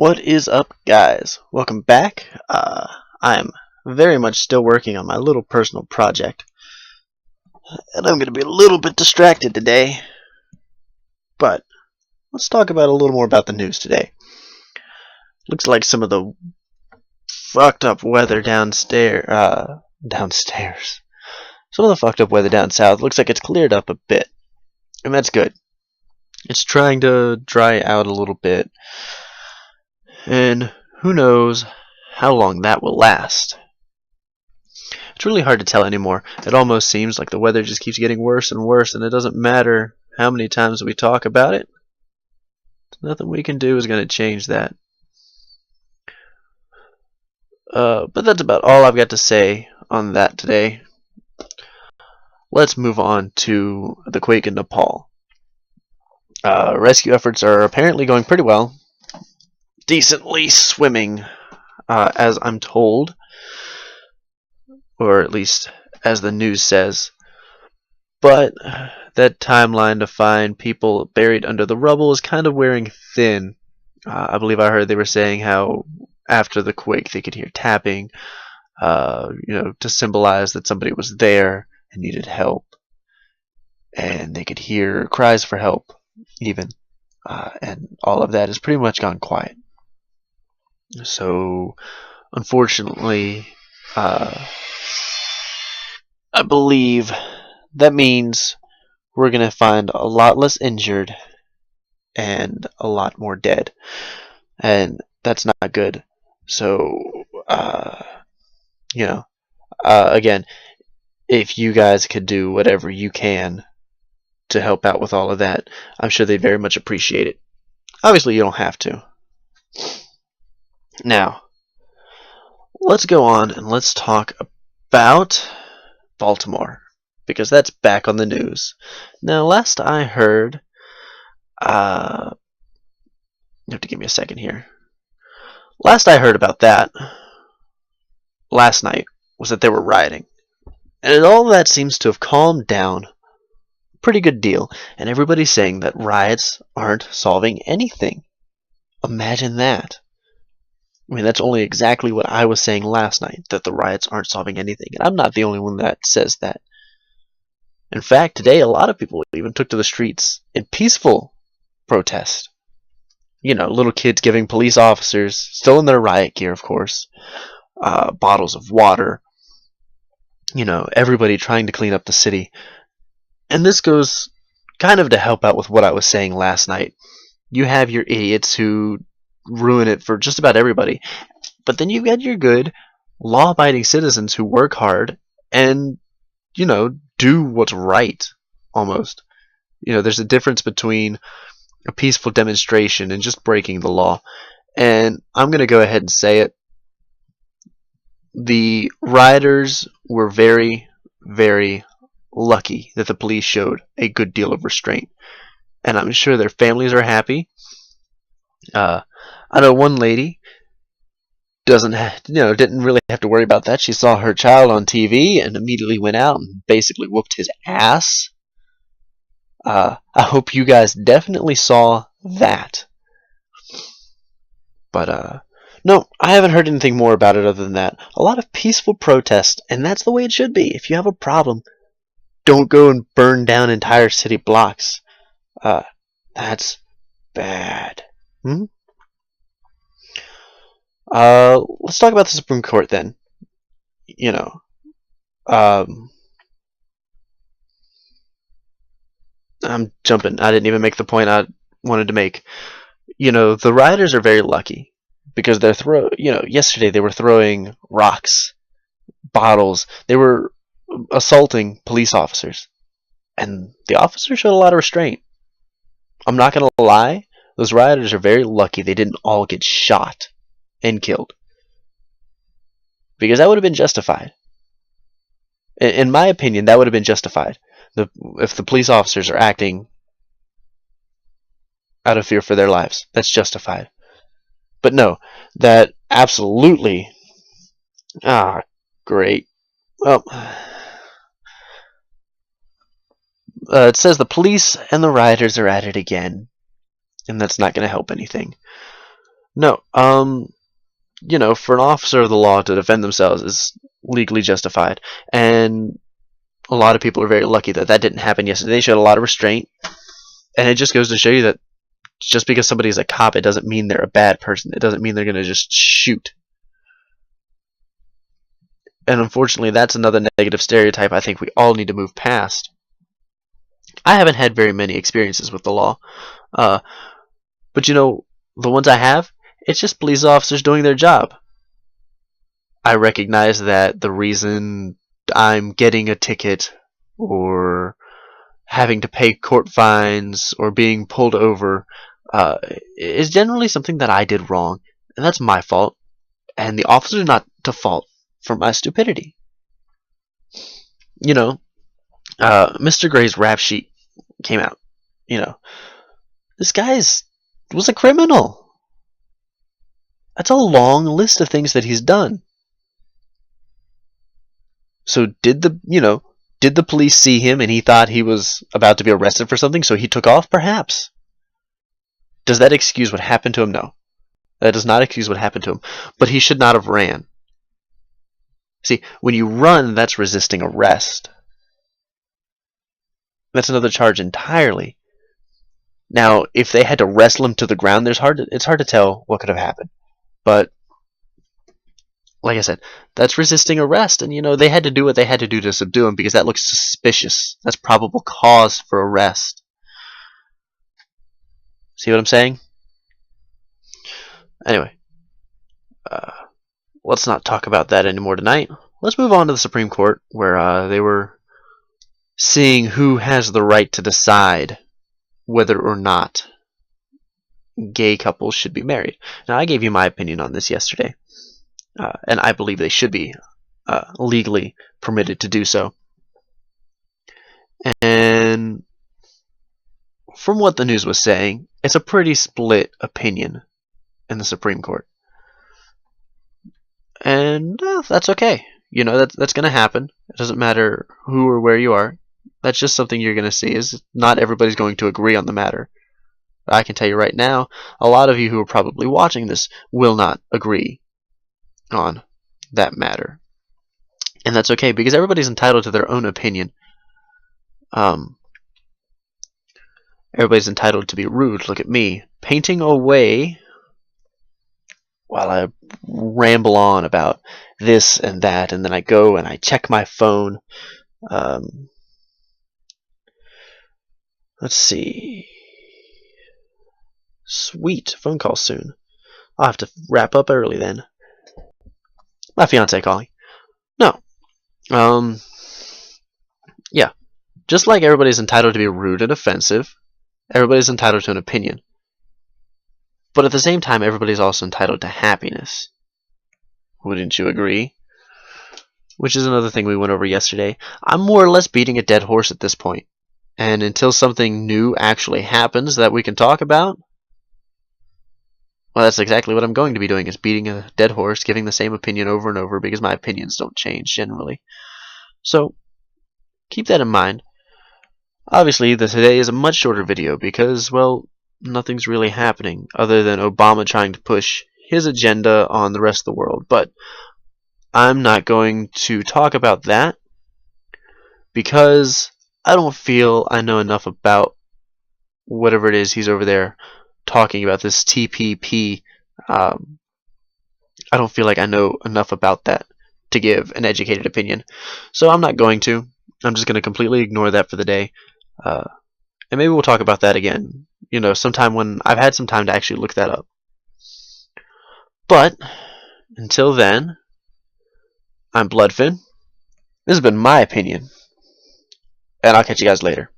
What is up, guys? Welcome back. I'm very much still working on my little personal project, and I'm going to be a little bit distracted today. But let's talk about a little more about the news today. Looks like some of the fucked up weather downstairs. Some of the fucked up weather down south looks like it's cleared up a bit, and that's good. It's trying to dry out a little bit, and who knows how long that will last. It's really hard to tell anymore. It almost seems like the weather just keeps getting worse and worse, and it doesn't matter how many times we talk about it. Nothing we can do is going to change that. But that's about all I've got to say on that today. Let's move on to the quake in Nepal. Rescue efforts are apparently going pretty well. Decently swimming, as I'm told. Or at least as the news says. But that timeline to find people buried under the rubble is kind of wearing thin. I believe I heard they were saying how after the quake they could hear tapping, to symbolize that somebody was there and needed help. And they could hear cries for help, even. And all of that has pretty much gone quiet. So, unfortunately, I believe that means we're going to find a lot less injured and a lot more dead. And that's not good. So, again, if you guys could do whatever you can to help out with all of that, I'm sure they'd very much appreciate it. Obviously, you don't have to. Now, let's go on and let's talk about Baltimore, because that's back on the news. Now, last I heard, you have to give me a second here. Last I heard about that, last night, was that they were rioting. And all that seems to have calmed down a pretty good deal, and everybody's saying that riots aren't solving anything. Imagine that. I mean, that's only exactly what I was saying last night, that the riots aren't solving anything. And I'm not the only one that says that. In fact, today a lot of people even took to the streets in peaceful protest. Little kids giving police officers, still in their riot gear, of course, bottles of water. Everybody trying to clean up the city. And this goes kind of to help out with what I was saying last night. You have your idiots who ruin it for just about everybody. But then you've got your good, law-abiding citizens who work hard and, do what's right, almost. There's a difference between a peaceful demonstration and just breaking the law. And I'm going to go ahead and say it. The rioters were very, very lucky that the police showed a good deal of restraint. And I'm sure their families are happy. I know one lady didn't really have to worry about that. She saw her child on TV and immediately went out and basically whooped his ass. I hope you guys definitely saw that. But, no, I haven't heard anything more about it other than that. A lot of peaceful protest, and that's the way it should be. If you have a problem, don't go and burn down entire city blocks. That's bad. Let's talk about the Supreme Court then. I'm jumping. I didn't even make the point I wanted to make. The rioters are very lucky because yesterday they were throwing rocks, bottles. They were assaulting police officers, and the officers showed a lot of restraint. I'm not going to lie. Those rioters are very lucky they didn't all get shot and killed, because that would have been justified. In my opinion, that would have been justified. If the police officers are acting out of fear for their lives, that's justified. But no, that absolutely... great. Well, it says the police and the rioters are at it again, and that's not going to help anything. No, for an officer of the law to defend themselves is legally justified, and a lot of people are very lucky that that didn't happen yesterday. They showed a lot of restraint, and it just goes to show you that just because somebody's a cop, it doesn't mean they're a bad person. It doesn't mean they're going to just shoot. And unfortunately, that's another negative stereotype I think we all need to move past. I haven't had very many experiences with the law, uh, but the ones I have, it's just police officers doing their job. I recognize that the reason I'm getting a ticket or having to pay court fines or being pulled over is generally something that I did wrong, and that's my fault. And the officers are not to fault for my stupidity. Mr. Gray's rap sheet came out. This guy's was a criminal. That's a long list of things that he's done. So did the police see him and he thought he was about to be arrested for something, so he took off? Perhaps. Does that excuse what happened to him? No. That does not excuse what happened to him. But he should not have ran. See, when you run, that's resisting arrest. That's another charge entirely. Now, if they had to wrestle him to the ground, it's hard to tell what could have happened. But like I said, that's resisting arrest, and they had to do what they had to do to subdue him because that looks suspicious. That's probable cause for arrest. See what I'm saying? Anyway, let's not talk about that anymore tonight. Let's move on to the Supreme Court, where they were seeing who has the right to decide whether or not gay couples should be married. Now, I gave you my opinion on this yesterday, and I believe they should be legally permitted to do so. And from what the news was saying, it's a pretty split opinion in the Supreme Court. And that's okay. That's going to happen. It doesn't matter who or where you are. That's just something you're going to see, is not everybody's going to agree on the matter. I can tell you right now, a lot of you who are probably watching this will not agree on that matter. And that's okay, because everybody's entitled to their own opinion. Everybody's entitled to be rude. Look at me, painting away while I ramble on about this and that, and then I go and I check my phone. Let's see. Sweet, phone call soon. I'll have to wrap up early then. My fiance calling. No. Yeah. Just like everybody's entitled to be rude and offensive, everybody's entitled to an opinion. But at the same time, everybody's also entitled to happiness. Wouldn't you agree? Which is another thing we went over yesterday. I'm more or less beating a dead horse at this point. And until something new actually happens that we can talk about, well, that's exactly what I'm going to be doing, is beating a dead horse, giving the same opinion over and over, because my opinions don't change generally. So, keep that in mind. Obviously, today is a much shorter video because, well, nothing's really happening other than Obama trying to push his agenda on the rest of the world. But I'm not going to talk about that because I don't feel I know enough about whatever it is he's over there talking about, this TPP. I don't feel like I know enough about that to give an educated opinion. So I'm not going to. I'm just going to completely ignore that for the day. And maybe we'll talk about that again, sometime when I've had some time to actually look that up. But until then, I'm Bloodfin. This has been my opinion, and I'll catch you guys later.